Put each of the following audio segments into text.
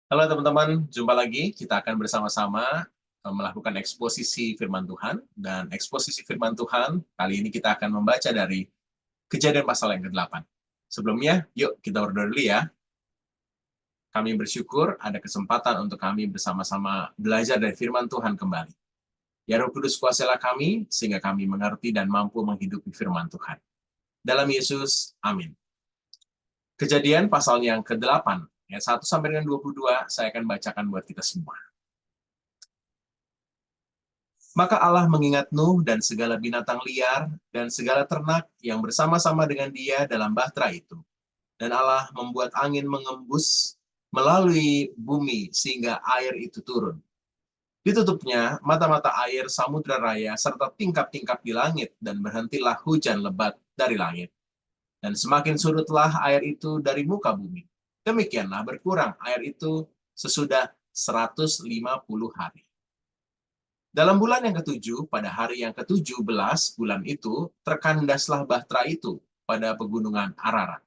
Halo teman-teman, jumpa lagi. Kita akan bersama-sama melakukan eksposisi firman Tuhan. Dan eksposisi firman Tuhan, kali ini kita akan membaca dari Kejadian pasal yang ke-8. Sebelumnya, yuk kita berdoa dulu ya. Kami bersyukur ada kesempatan untuk kami bersama-sama belajar dari firman Tuhan kembali. Ya Roh Kudus, kuasailah kami, sehingga kami mengerti dan mampu menghidupi firman Tuhan. Dalam Yesus, amin. Kejadian pasal yang ke-8, ayat 1 sampai dengan 22, saya akan bacakan buat kita semua. Maka Allah mengingat Nuh dan segala binatang liar dan segala ternak yang bersama-sama dengan dia dalam bahtera itu. Dan Allah membuat angin mengembus melalui bumi sehingga air itu turun. Ditutupnya mata-mata air samudra raya serta tingkap-tingkap di langit dan berhentilah hujan lebat dari langit. Dan semakin surutlah air itu dari muka bumi. Demikianlah berkurang air itu sesudah 150 hari. Dalam bulan yang ketujuh, pada hari yang ke-17 bulan itu, terkandaslah bahtera itu pada pegunungan Ararat.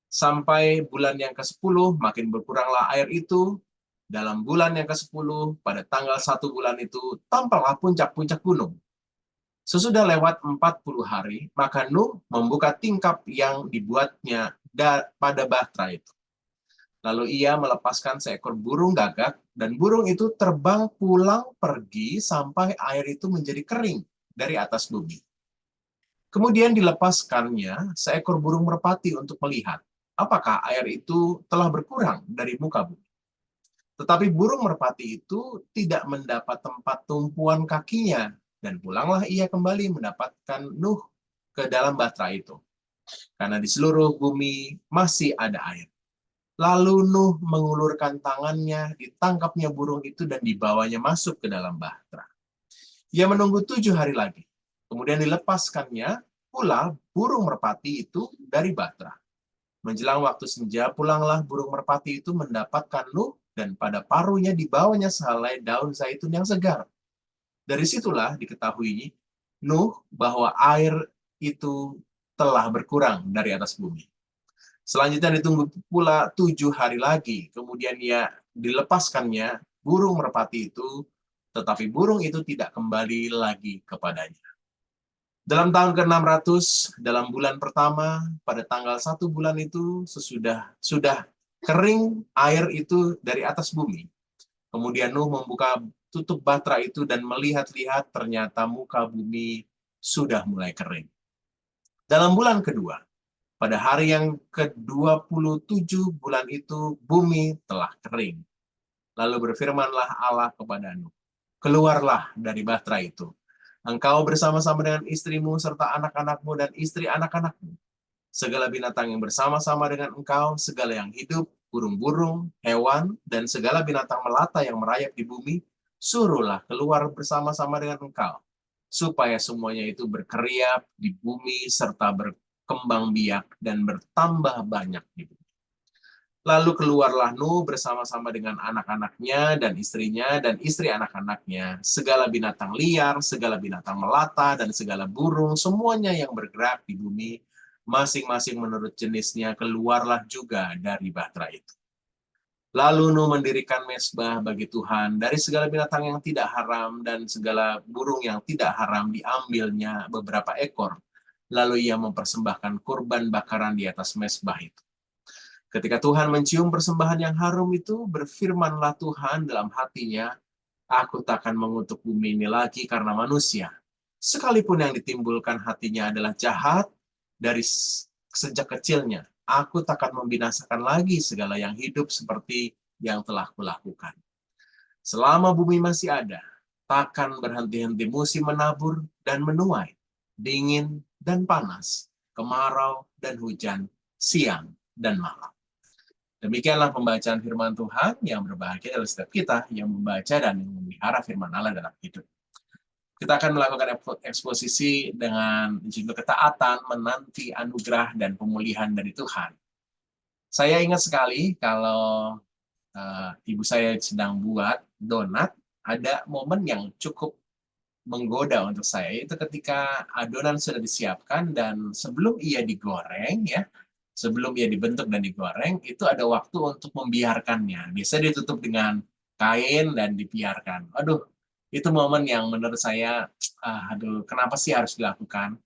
Sampai bulan yang ke-10, makin berkuranglah air itu. Dalam bulan yang ke-10, pada tanggal 1 bulan itu, tampaklah puncak-puncak gunung. Sesudah lewat 40 hari, maka Nuh membuka tingkap yang dibuatnya pada bahtera itu. Lalu ia melepaskan seekor burung gagak, dan burung itu terbang pulang pergi sampai air itu menjadi kering dari atas bumi. Kemudian dilepaskannya seekor burung merpati untuk melihat apakah air itu telah berkurang dari muka bumi. Tetapi burung merpati itu tidak mendapat tempat tumpuan kakinya, dan pulanglah ia kembali mendapatkan Nuh ke dalam bahtera itu. Karena di seluruh bumi masih ada air. Lalu Nuh mengulurkan tangannya, ditangkapnya burung itu dan dibawanya masuk ke dalam bahtera. Ia menunggu 7 hari lagi. Kemudian dilepaskannya pula burung merpati itu dari bahtera. Menjelang waktu senja, pulanglah burung merpati itu mendapatkan Nuh dan pada paruhnya dibawanya sehelai daun zaitun yang segar. Dari situlah diketahui Nuh bahwa air itu telah berkurang dari atas bumi. Selanjutnya ditunggu pula 7 hari lagi. Kemudian ia dilepaskannya burung merpati itu, tetapi burung itu tidak kembali lagi kepadanya. Dalam tahun ke-600, dalam bulan pertama, pada tanggal 1 bulan itu, sudah kering air itu dari atas bumi. Kemudian Nuh membuka tutup bahtera itu dan melihat-lihat ternyata muka bumi sudah mulai kering. Dalam bulan kedua, pada hari yang ke-27 bulan itu, bumi telah kering. Lalu berfirmanlah Allah kepada Nuh, keluarlah dari bahtera itu. Engkau bersama-sama dengan istrimu serta anak-anakmu dan istri anak-anakmu. Segala binatang yang bersama-sama dengan engkau, segala yang hidup, burung-burung, hewan, dan segala binatang melata yang merayap di bumi, suruhlah keluar bersama-sama dengan engkau, supaya semuanya itu berkeriap di bumi serta berkembang biak dan bertambah banyak di bumi. Lalu keluarlah Nuh bersama-sama dengan anak-anaknya dan istrinya dan istri anak-anaknya, segala binatang liar, segala binatang melata, dan segala burung, semuanya yang bergerak di bumi, masing-masing menurut jenisnya, keluarlah juga dari bahtera itu. Lalu Nuh mendirikan mezbah bagi Tuhan dari segala binatang yang tidak haram dan segala burung yang tidak haram diambilnya beberapa ekor. Lalu ia mempersembahkan kurban bakaran di atas mezbah itu. Ketika Tuhan mencium persembahan yang harum itu, berfirmanlah Tuhan dalam hatinya, aku takkan mengutuk bumi ini lagi karena manusia. Sekalipun yang ditimbulkan hatinya adalah jahat, dari sejak kecilnya, aku takkan membinasakan lagi segala yang hidup seperti yang telah kulakukan. Selama bumi masih ada, takkan berhenti-henti musim menabur dan menuai, dingin dan panas, kemarau dan hujan, siang dan malam. Demikianlah pembacaan firman Tuhan yang berbahagia adalah setiap kita yang membaca dan memelihara firman Allah dalam hidup. Kita akan melakukan eksposisi dengan judul ketaatan menanti anugerah dan pemulihan dari Tuhan. Saya ingat sekali kalau ibu saya sedang buat donat, ada momen yang cukup menggoda untuk saya, itu ketika adonan sudah disiapkan dan sebelum ia digoreng, ya, sebelum ia dibentuk dan digoreng, itu ada waktu untuk membiarkannya. Biasanya ditutup dengan kain dan dibiarkan. Aduh, itu momen yang menurut saya, aduh, kenapa sih harus dilakukan?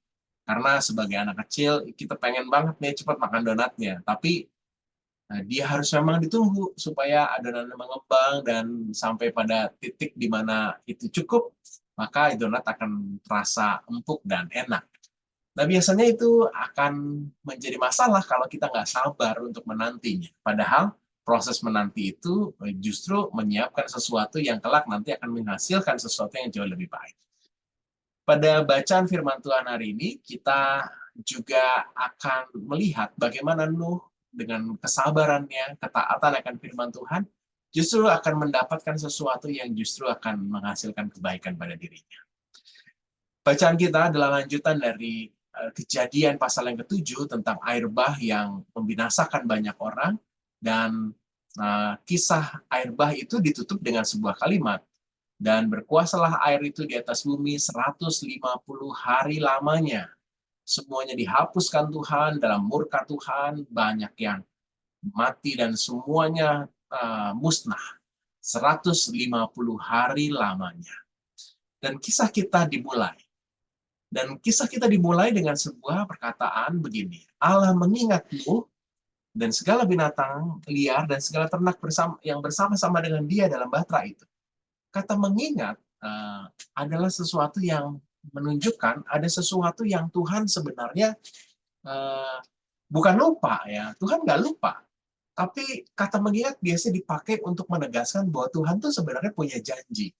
Karena sebagai anak kecil, kita pengen banget nih cepat makan donatnya. Tapi dia harus memang ditunggu supaya adonannya mengembang dan sampai pada titik di mana itu cukup, maka donat akan terasa empuk dan enak. Nah, biasanya itu akan menjadi masalah kalau kita nggak sabar untuk menantinya. Padahal proses menanti itu justru menyiapkan sesuatu yang kelak nanti akan menghasilkan sesuatu yang jauh lebih baik. Pada bacaan firman Tuhan hari ini, kita juga akan melihat bagaimana Nuh dengan kesabarannya, ketaatan akan firman Tuhan, justru akan mendapatkan sesuatu yang justru akan menghasilkan kebaikan pada dirinya. Bacaan kita adalah lanjutan dari Kejadian pasal yang ke-7 tentang air bah yang membinasakan banyak orang, dan kisah air bah itu ditutup dengan sebuah kalimat, dan berkuasalah air itu di atas bumi 150 hari lamanya. Semuanya dihapuskan Tuhan dalam murka Tuhan, banyak yang mati dan semuanya musnah. 150 hari lamanya. Dan kisah kita dimulai. Kisah kita dimulai dengan sebuah perkataan begini. Allah mengingat Nuh dan segala binatang liar dan segala ternak yang bersama-sama dengan dia dalam bahtera itu. Kata mengingat adalah sesuatu yang menunjukkan ada sesuatu yang Tuhan sebenarnya bukan lupa ya. Tuhan nggak lupa. Tapi kata mengingat biasa dipakai untuk menegaskan bahwa Tuhan tuh sebenarnya punya janji.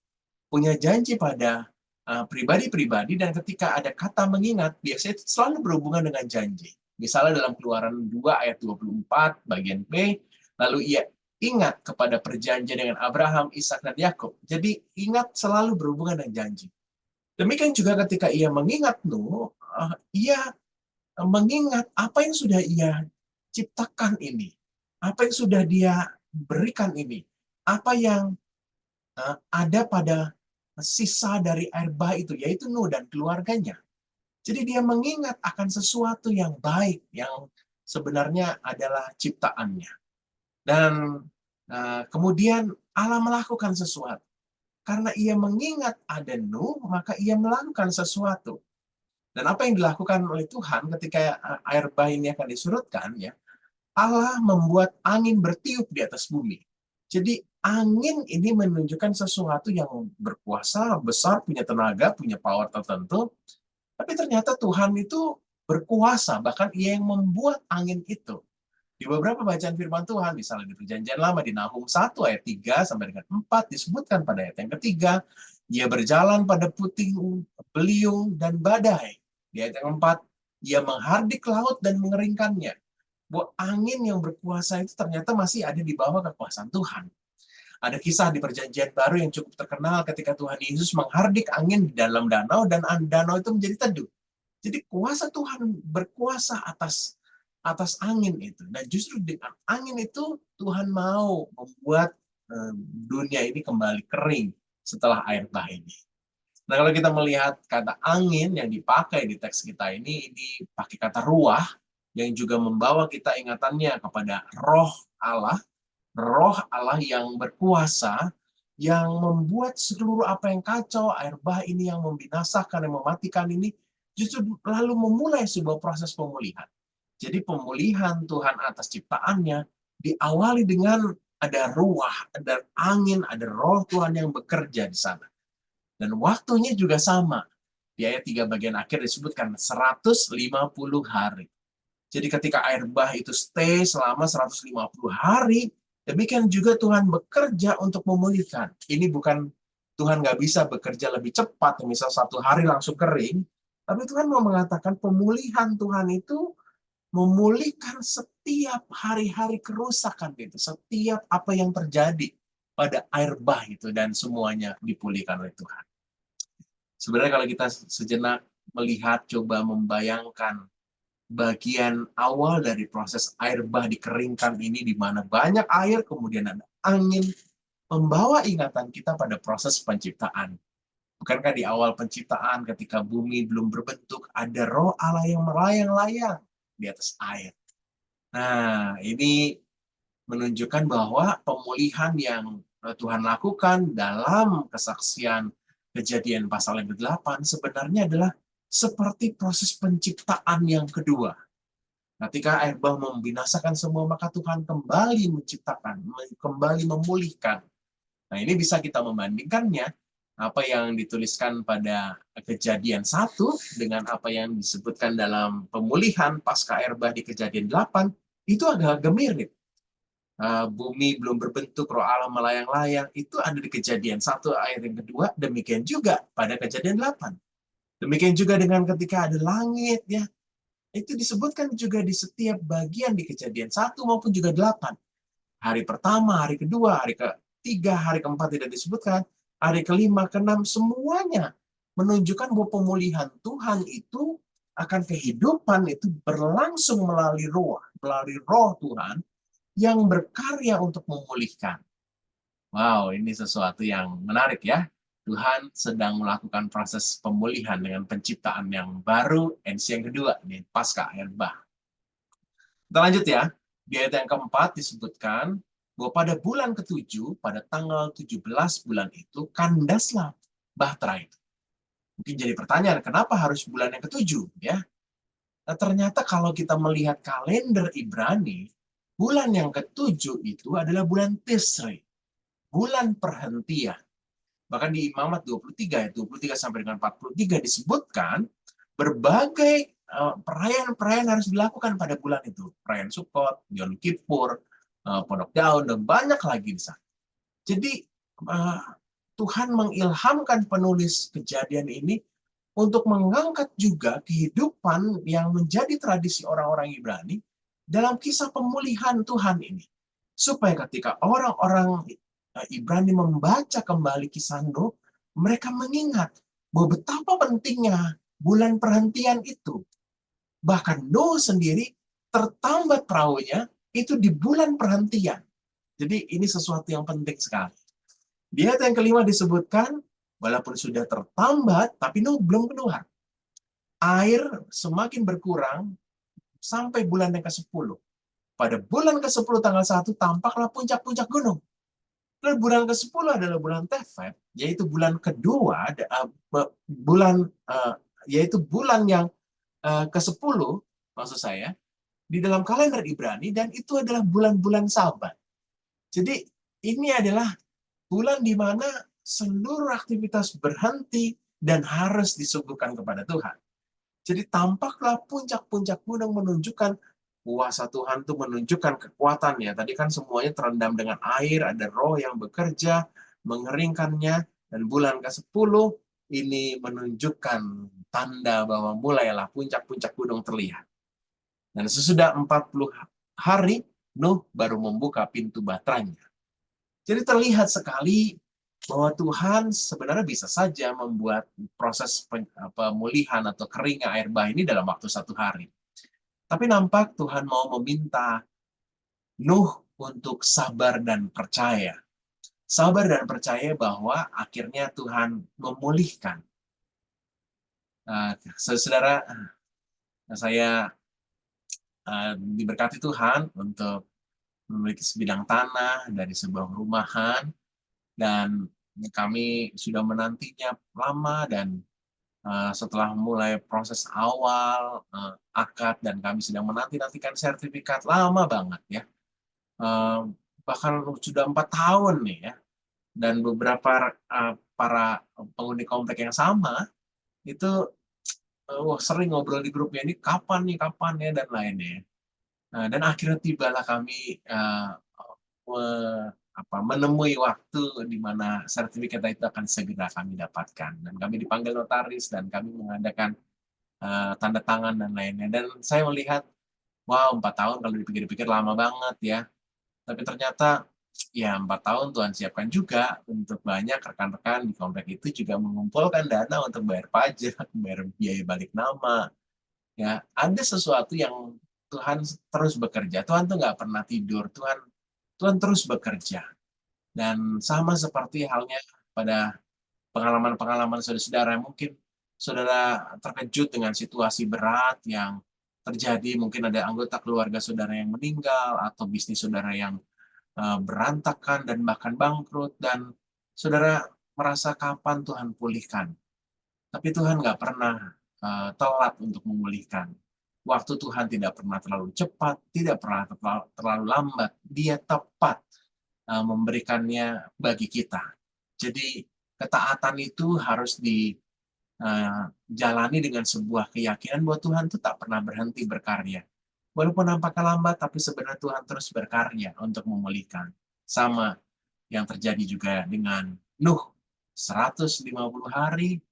Punya janji pada pribadi-pribadi, dan ketika ada kata mengingat, biasanya itu selalu berhubungan dengan janji. Misalnya dalam Keluaran 2 ayat 24 bagian B, lalu ia ingat kepada perjanjian dengan Abraham, Ishak dan Yakub. Jadi ingat selalu berhubungan dengan janji. Demikian juga ketika ia mengingat Nuh, ia mengingat apa yang sudah ia ciptakan ini, apa yang sudah dia berikan ini, apa yang ada pada sisa dari air bah itu, yaitu Nuh dan keluarganya. Jadi dia mengingat akan sesuatu yang baik, yang sebenarnya adalah ciptaannya. Dan kemudian Allah melakukan sesuatu. Karena ia mengingat ada Nuh, maka ia melakukan sesuatu. Dan apa yang dilakukan oleh Tuhan ketika air bah ini akan disurutkan, ya, Allah membuat angin bertiup di atas bumi. Jadi angin ini menunjukkan sesuatu yang berkuasa, besar, punya tenaga, punya power tertentu. Tapi ternyata Tuhan itu berkuasa, bahkan ia yang membuat angin itu. Di beberapa bacaan firman Tuhan, misalnya di Perjanjian Lama, di Nahum 1 ayat 3 sampai dengan 4, disebutkan pada ayat yang ketiga, ia berjalan pada puting beliung dan badai. Di ayat yang keempat, ia menghardik laut dan mengeringkannya. Bahwa angin yang berkuasa itu ternyata masih ada di bawah kekuasaan Tuhan. Ada kisah di Perjanjian Baru yang cukup terkenal ketika Tuhan Yesus menghardik angin di dalam danau, dan danau itu menjadi teduh. Jadi kuasa Tuhan berkuasa atas angin itu. Dan justru dengan angin itu Tuhan mau membuat dunia ini kembali kering setelah air bah ini. Nah, kalau kita melihat kata angin yang dipakai di teks kita ini pakai kata ruah, yang juga membawa kita ingatannya kepada roh Allah yang berkuasa, yang membuat seluruh apa yang kacau, air bah ini yang membinasakan, yang mematikan ini, justru lalu memulai sebuah proses pemulihan. Jadi pemulihan Tuhan atas ciptaannya diawali dengan ada ruah, ada angin, ada roh Tuhan yang bekerja di sana. Dan waktunya juga sama. Di ayat 3 bagian akhir disebutkan 150 hari. Jadi ketika air bah itu stay selama 150 hari, demikian juga Tuhan bekerja untuk memulihkan. Ini bukan Tuhan nggak bisa bekerja lebih cepat, misal 1 hari langsung kering, tapi Tuhan mau mengatakan pemulihan Tuhan itu memulihkan setiap hari-hari kerusakan itu, setiap apa yang terjadi pada air bah itu, dan semuanya dipulihkan oleh Tuhan. Sebenarnya kalau kita sejenak melihat, coba membayangkan bagian awal dari proses air bah dikeringkan ini, di mana banyak air, kemudian ada angin, membawa ingatan kita pada proses penciptaan. Bukankah di awal penciptaan ketika bumi belum berbentuk, ada roh Allah yang melayang-layang di atas air. Nah, ini menunjukkan bahwa pemulihan yang Tuhan lakukan dalam kesaksian Kejadian pasal yang ke-8 sebenarnya adalah seperti proses penciptaan yang kedua. Ketika air bah membinasakan semua, maka Tuhan kembali menciptakan, kembali memulihkan. Nah, ini bisa kita membandingkannya apa yang dituliskan pada Kejadian 1 dengan apa yang disebutkan dalam pemulihan pasca air bah di Kejadian 8, itu agak-agak mirip. Bumi belum berbentuk, roh Allah melayang-layang, itu ada di Kejadian 1 ayat yang kedua, demikian juga pada Kejadian 8. Demikian juga dengan ketika ada langit, ya, itu disebutkan juga di setiap bagian di Kejadian 1 maupun juga 8. Hari pertama, hari kedua, hari ketiga, hari keempat tidak disebutkan, hari kelima, keenam, semuanya menunjukkan bahwa pemulihan Tuhan itu akan kehidupan itu berlangsung melalui roh Tuhan yang berkarya untuk memulihkan. Wow, ini sesuatu yang menarik ya. Tuhan sedang melakukan proses pemulihan dengan penciptaan yang baru, edisi yang kedua, nih, pasca air bah. Kita lanjut ya. Di ayat yang keempat disebutkan bahwa pada bulan ke-7, pada tanggal 17 bulan itu, kandaslah bahtera itu. Mungkin jadi pertanyaan, kenapa harus bulan yang ke-7? Ya? Nah, ternyata kalau kita melihat kalender Ibrani, bulan yang ke-7 itu adalah bulan Tisri, bulan perhentian. Bahkan di Imamat 23, 23 sampai dengan 43 disebutkan berbagai perayaan-perayaan harus dilakukan pada bulan itu. Perayaan Sukkot, Yom Kippur, Pondok Daun, dan banyak lagi di sana. Jadi Tuhan mengilhamkan penulis Kejadian ini untuk mengangkat juga kehidupan yang menjadi tradisi orang-orang Ibrani dalam kisah pemulihan Tuhan ini. Supaya ketika orang-orang Ibrani membaca kembali kisah Nuh, mereka mengingat bahwa betapa pentingnya bulan perhentian itu. Bahkan Nuh sendiri tertambat perahunya itu di bulan perhentian. Jadi ini sesuatu yang penting sekali. Di ayat yang kelima disebutkan, walaupun sudah tertambat, tapi Nuh belum keluar. Air semakin berkurang sampai bulan yang ke-10. Pada bulan ke-10 tanggal 1 tampaklah puncak-puncak gunung. Lalu bulan ke-10 adalah bulan Tefet, yaitu bulan kedua, yaitu bulan yang ke-10, maksud saya, di dalam kalender Ibrani, dan itu adalah bulan-bulan Sabat. Jadi ini adalah bulan di mana seluruh aktivitas berhenti dan harus disuguhkan kepada Tuhan. Jadi tampaklah puncak-puncak gunung menunjukkan kuasa Tuhan itu menunjukkan kekuatannya. Tadi kan semuanya terendam dengan air, ada roh yang bekerja, mengeringkannya, dan bulan ke-10 ini menunjukkan tanda bahwa mulailah puncak-puncak gunung terlihat. Dan sesudah 40 hari, Nuh baru membuka pintu baterainya. Jadi terlihat sekali bahwa Tuhan sebenarnya bisa saja membuat proses pemulihan atau keringnya air bah ini dalam waktu 1 hari. Tapi nampak Tuhan mau meminta Nuh untuk sabar dan percaya. Sabar dan percaya bahwa akhirnya Tuhan memulihkan. Saudara, saya diberkati Tuhan untuk memiliki sebidang tanah dari sebuah perumahan, dan kami sudah menantinya lama, dan setelah mulai proses awal, akad, dan kami sedang menanti-nantikan sertifikat lama banget ya. Bahkan sudah 4 tahun nih ya. Dan beberapa para penghuni komplek yang sama itu sering ngobrol di grupnya, ini kapan ya, dan lainnya. Dan akhirnya tibalah kami menemui waktu di mana sertifikat itu akan segera kami dapatkan. Dan kami dipanggil notaris, dan kami mengadakan tanda tangan dan lainnya. Dan saya melihat, wow, 4 tahun kalau dipikir-pikir lama banget ya. Tapi ternyata ya 4 tahun Tuhan siapkan juga untuk banyak rekan-rekan di komplek itu juga mengumpulkan dana untuk bayar pajak, bayar biaya balik nama. Ya, ada sesuatu yang Tuhan terus bekerja. Tuhan tuh nggak pernah tidur. Tuhan terus bekerja. Dan sama seperti halnya pada pengalaman-pengalaman saudara-saudara, mungkin saudara terkejut dengan situasi berat yang terjadi, mungkin ada anggota keluarga saudara yang meninggal, atau bisnis saudara yang berantakan dan bahkan bangkrut, dan saudara merasa kapan Tuhan pulihkan. Tapi Tuhan nggak pernah telat untuk memulihkan. Waktu Tuhan tidak pernah terlalu cepat, tidak pernah terlalu lambat. Dia tepat memberikannya bagi kita. Jadi ketaatan itu harus dijalani dengan sebuah keyakinan bahwa Tuhan itu tak pernah berhenti berkarya. Walaupun nampaknya lambat, tapi sebenarnya Tuhan terus berkarya untuk memulihkan. Sama yang terjadi juga dengan Nuh, 150 hari,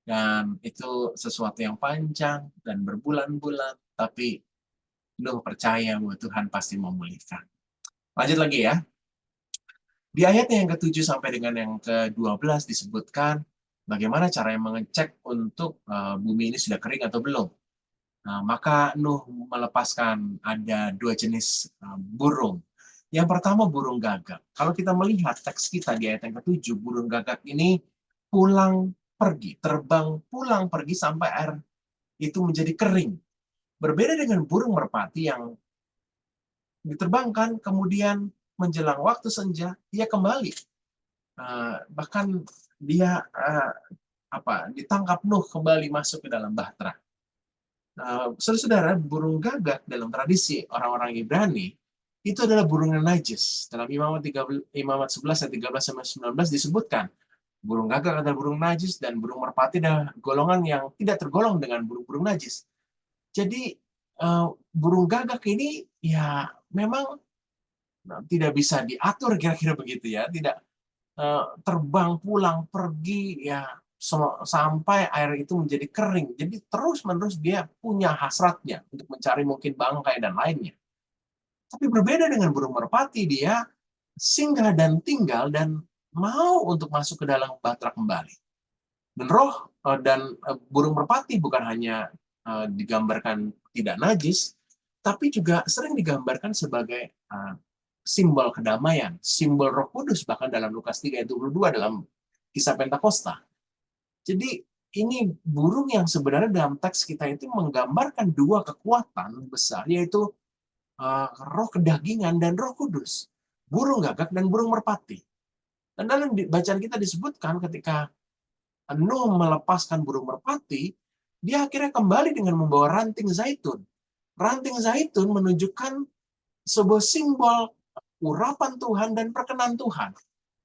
dan itu sesuatu yang panjang dan berbulan-bulan, tapi Nuh percaya bahwa Tuhan pasti memulihkan. Lanjut lagi ya. Di ayat yang ke-7 sampai dengan yang ke-12 disebutkan bagaimana cara yang mengecek untuk bumi ini sudah kering atau belum. Nah, maka Nuh melepaskan ada dua jenis burung. Yang pertama burung gagak. Kalau kita melihat teks kita di ayat yang ke-7, burung gagak ini pulang pergi, terbang pulang pergi sampai air itu menjadi kering. Berbeda dengan burung merpati yang diterbangkan, kemudian menjelang waktu senja, dia kembali. Bahkan dia ditangkap Nuh kembali masuk ke dalam bahtera. Saudara-saudara, burung gagak dalam tradisi orang-orang Ibrani itu adalah burung yang najis. Dalam Imamat 11 ayat 13 sampai 19 disebutkan burung gagak adalah burung najis dan burung merpati adalah golongan yang tidak tergolong dengan burung-burung najis. Jadi burung gagak ini ya memang tidak bisa diatur kira-kira begitu ya, tidak terbang pulang pergi ya sampai air itu menjadi kering. Jadi terus-menerus dia punya hasratnya untuk mencari mungkin bangkai dan lainnya. Tapi berbeda dengan burung merpati, dia singgah dan tinggal dan mau untuk masuk ke dalam bahtera kembali. Dan burung merpati bukan hanya digambarkan tidak najis, tapi juga sering digambarkan sebagai simbol kedamaian, simbol Roh Kudus, bahkan dalam Lukas 3 ayat 22 dalam kisah Pentakosta. Jadi ini burung yang sebenarnya dalam teks kita itu menggambarkan dua kekuatan besar, yaitu roh kedagingan dan Roh Kudus. Burung gagak dan burung merpati. Dan dalam bacaan kita disebutkan ketika Nuh melepaskan burung merpati, dia akhirnya kembali dengan membawa ranting zaitun. Ranting zaitun menunjukkan sebuah simbol urapan Tuhan dan perkenan Tuhan.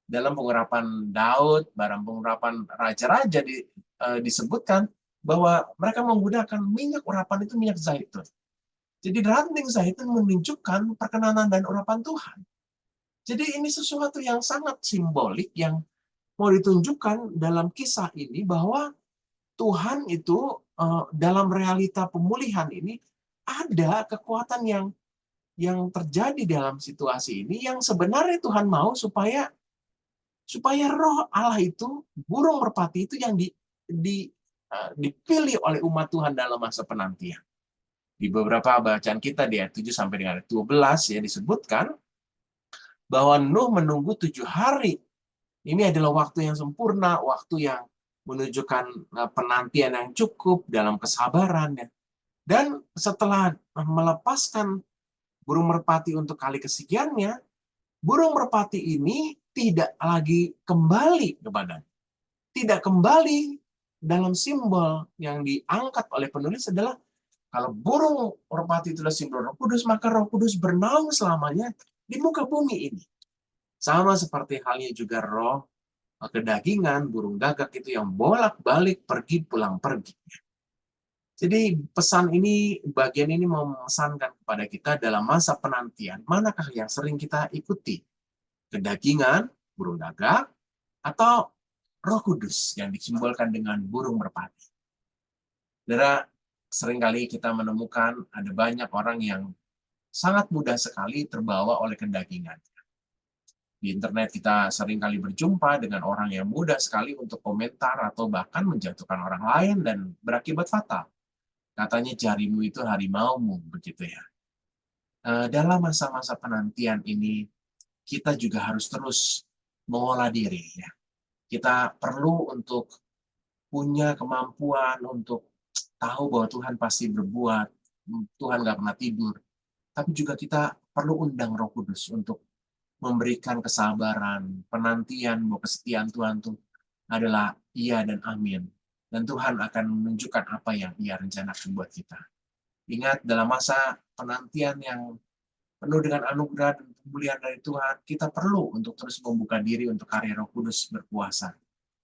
Dalam pengurapan Daud, dalam pengurapan raja-raja disebutkan bahwa mereka menggunakan minyak urapan itu minyak zaitun. Jadi ranting zaitun menunjukkan perkenanan dan urapan Tuhan. Jadi ini sesuatu yang sangat simbolik yang mau ditunjukkan dalam kisah ini bahwa Tuhan itu dalam realita pemulihan ini ada kekuatan yang terjadi dalam situasi ini yang sebenarnya Tuhan mau supaya roh Allah itu, burung merpati itu yang dipilih oleh umat Tuhan dalam masa penantian. Di beberapa bacaan kita di ayat 7 sampai dengan ayat 12 ya disebutkan bahwa Nuh menunggu 7 hari. Ini adalah waktu yang sempurna, waktu yang menunjukkan penantian yang cukup dalam kesabaran. Dan setelah melepaskan burung merpati untuk kali kesekiannya, burung merpati ini tidak lagi kembali kepadanya. Tidak kembali dalam simbol yang diangkat oleh penulis adalah kalau burung merpati itu adalah simbol Roh Kudus, maka Roh Kudus bernaung selamanya di muka bumi ini. Sama seperti halnya juga roh kedagingan, burung gagak itu yang bolak-balik pergi pulang pergi. Jadi pesan ini, bagian ini memesankan kepada kita dalam masa penantian, manakah yang sering kita ikuti? Kedagingan, burung gagak, atau Roh Kudus yang disimbolkan dengan burung merpati. Saudara, seringkali kita menemukan ada banyak orang yang sangat mudah sekali terbawa oleh kedagingan. Di internet kita seringkali berjumpa dengan orang yang mudah sekali untuk komentar atau bahkan menjatuhkan orang lain dan berakibat fatal. Katanya jarimu itu harimaumu, begitu ya. Dalam masa-masa penantian ini, kita juga harus terus mengolah diri. Ya. Kita perlu untuk punya kemampuan untuk tahu bahwa Tuhan pasti berbuat Tuhan nggak pernah tidur. Tapi juga kita perlu undang Roh Kudus untuk memberikan kesabaran, penantian bahwa kesetiaan Tuhan itu adalah iya dan amin. Dan Tuhan akan menunjukkan apa yang Ia rencanakan buat kita. Ingat, dalam masa penantian yang penuh dengan anugerah dan pemulihan dari Tuhan, kita perlu untuk terus membuka diri untuk karya Roh Kudus berkuasa.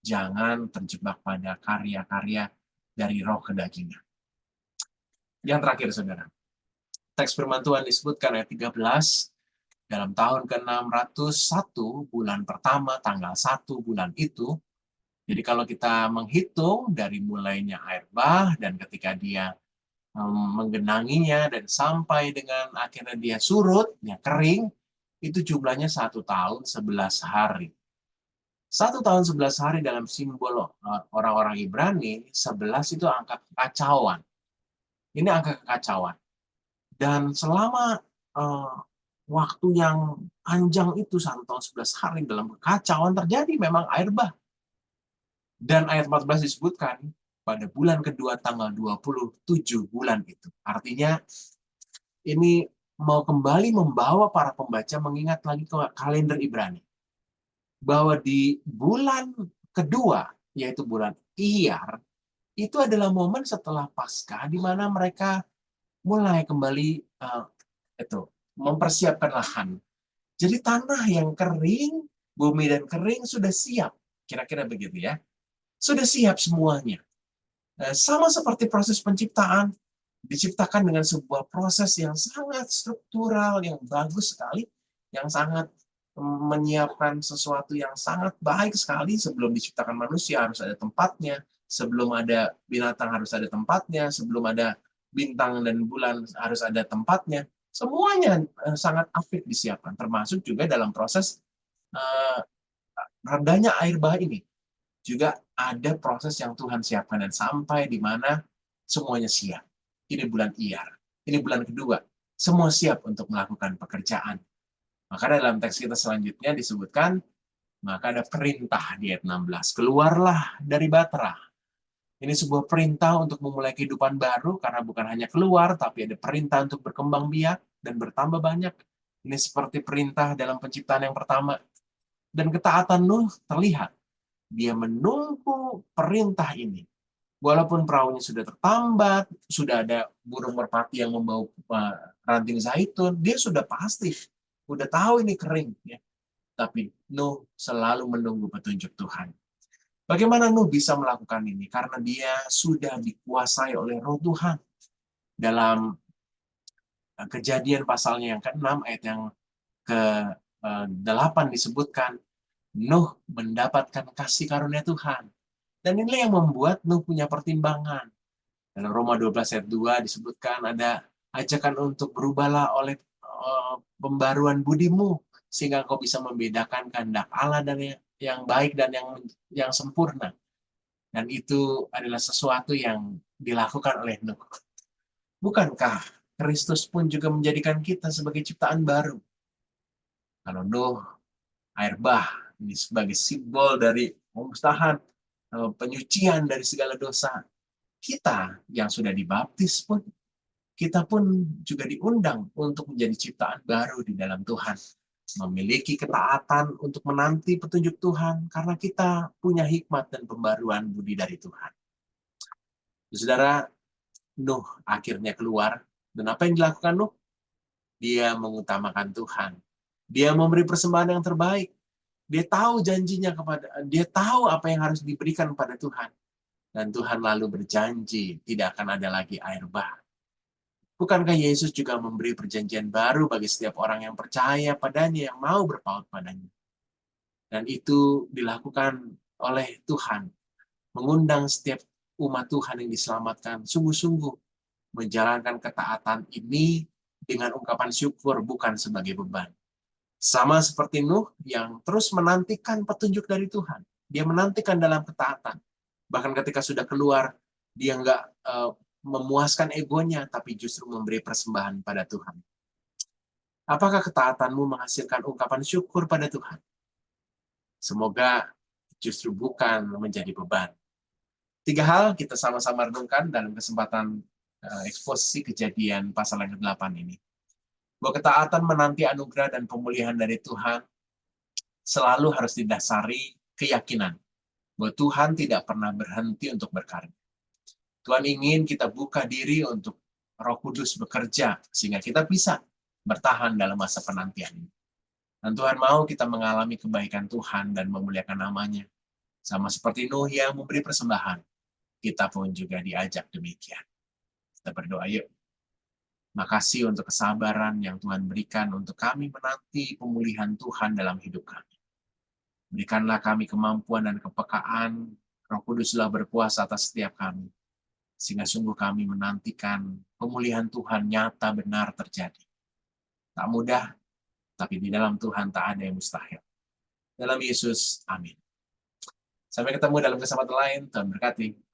Jangan terjebak pada karya-karya dari roh kedagingan. Yang terakhir, saudara. Teks firman Tuhan disebutkan ayat 13, dalam tahun ke-601, bulan pertama, tanggal 1 bulan itu. Jadi kalau kita menghitung dari mulainya air bah, dan ketika dia menggenanginya, dan sampai dengan akhirnya dia surut, dia kering, itu jumlahnya 1 tahun 11 hari. 1 tahun 11 hari dalam simbol orang-orang Ibrani, 11 itu angka kekacauan. Ini angka kekacauan. Dan selama waktu yang panjang itu, 1 tahun 11 hari dalam kekacauan, terjadi memang air bah. Dan ayat 14 disebutkan, pada bulan kedua tanggal 27 bulan itu. Artinya, ini mau kembali membawa para pembaca mengingat lagi ke kalender Ibrani. Bahwa di bulan kedua, yaitu bulan Iyar, itu adalah momen setelah Paskah, di mana mereka mulai kembali mempersiapkan lahan. Jadi tanah yang kering, bumi dan kering sudah siap. Kira-kira begitu ya. Sudah siap semuanya. Sama seperti proses penciptaan, diciptakan dengan sebuah proses yang sangat struktural, yang bagus sekali, yang sangat menyiapkan sesuatu yang sangat baik sekali. Sebelum diciptakan manusia harus ada tempatnya, sebelum ada binatang harus ada tempatnya, sebelum ada bintang dan bulan harus ada tempatnya. Semuanya sangat apik disiapkan, termasuk juga dalam proses redanya air bah ini. Juga ada proses yang Tuhan siapkan, dan sampai di mana semuanya siap. Ini bulan Iyar. Ini bulan kedua. Semua siap untuk melakukan pekerjaan. Maka dalam teks kita selanjutnya disebutkan, maka ada perintah di ayat 16. Keluarlah dari Batra. Ini sebuah perintah untuk memulai kehidupan baru, karena bukan hanya keluar, tapi ada perintah untuk berkembang biak dan bertambah banyak. Ini seperti perintah dalam penciptaan yang pertama. Dan ketaatan Nuh terlihat. Dia menunggu perintah ini. Walaupun perahunya sudah tertambat, sudah ada burung merpati yang membawa ranting zaitun, dia sudah pasti, sudah tahu ini kering. Ya. Tapi Nuh selalu menunggu petunjuk Tuhan. Bagaimana Nuh bisa melakukan ini? Karena dia sudah dikuasai oleh roh Tuhan. Dalam Kejadian pasalnya yang ke-6, ayat yang ke-8 disebutkan, Nuh mendapatkan kasih karunia Tuhan. Dan inilah yang membuat Nuh punya pertimbangan. Dalam Roma 12 ayat 2 disebutkan ada ajakan untuk berubahlah oleh pembaruan budimu, sehingga kau bisa membedakan kehendak Allah dan yang baik dan yang sempurna. Dan itu adalah sesuatu yang dilakukan oleh Nuh. Bukankah Kristus pun juga menjadikan kita sebagai ciptaan baru? Kalau Nuh, air bah, ini sebagai simbol dari pemusnahan, penyucian dari segala dosa. Kita yang sudah dibaptis pun, kita pun juga diundang untuk menjadi ciptaan baru di dalam Tuhan. Memiliki ketaatan untuk menanti petunjuk Tuhan, karena kita punya hikmat dan pembaruan budi dari Tuhan. Saudara, Nuh akhirnya keluar. Dan apa yang dilakukan Nuh? Dia mengutamakan Tuhan. Dia memberi persembahan yang terbaik. Dia tahu janjinya dia tahu apa yang harus diberikan kepada Tuhan. Dan Tuhan lalu berjanji tidak akan ada lagi air bah. Bukankah Yesus juga memberi perjanjian baru bagi setiap orang yang percaya padanya, yang mau berpaut padanya? Dan itu dilakukan oleh Tuhan, mengundang setiap umat Tuhan yang diselamatkan sungguh-sungguh menjalankan ketaatan ini dengan ungkapan syukur, bukan sebagai beban. Sama seperti Nuh yang terus menantikan petunjuk dari Tuhan. Dia menantikan dalam ketaatan. Bahkan ketika sudah keluar, dia nggak memuaskan egonya, tapi justru memberi persembahan pada Tuhan. Apakah ketaatanmu menghasilkan ungkapan syukur pada Tuhan? Semoga justru bukan menjadi beban. 3 hal kita sama-sama renungkan dalam kesempatan eksposisi Kejadian pasal yang ke-8 ini. Bahwa ketaatan menanti anugerah dan pemulihan dari Tuhan selalu harus didasari keyakinan bahwa Tuhan tidak pernah berhenti untuk berkarya. Tuhan ingin kita buka diri untuk Roh Kudus bekerja sehingga kita bisa bertahan dalam masa penantian ini. Dan Tuhan mau kita mengalami kebaikan Tuhan dan memuliakan namanya. Sama seperti Nuh yang memberi persembahan, kita pun juga diajak demikian. Kita berdoa yuk. Makasih untuk kesabaran yang Tuhan berikan untuk kami menanti pemulihan Tuhan dalam hidup kami. Berikanlah kami kemampuan dan kepekaan, Roh Kuduslah berkuasa atas setiap kami, sehingga sungguh kami menantikan pemulihan Tuhan nyata benar terjadi. Tak mudah, tapi di dalam Tuhan tak ada yang mustahil. Dalam Yesus, amin. Sampai ketemu dalam kesempatan lain, Tuhan berkati.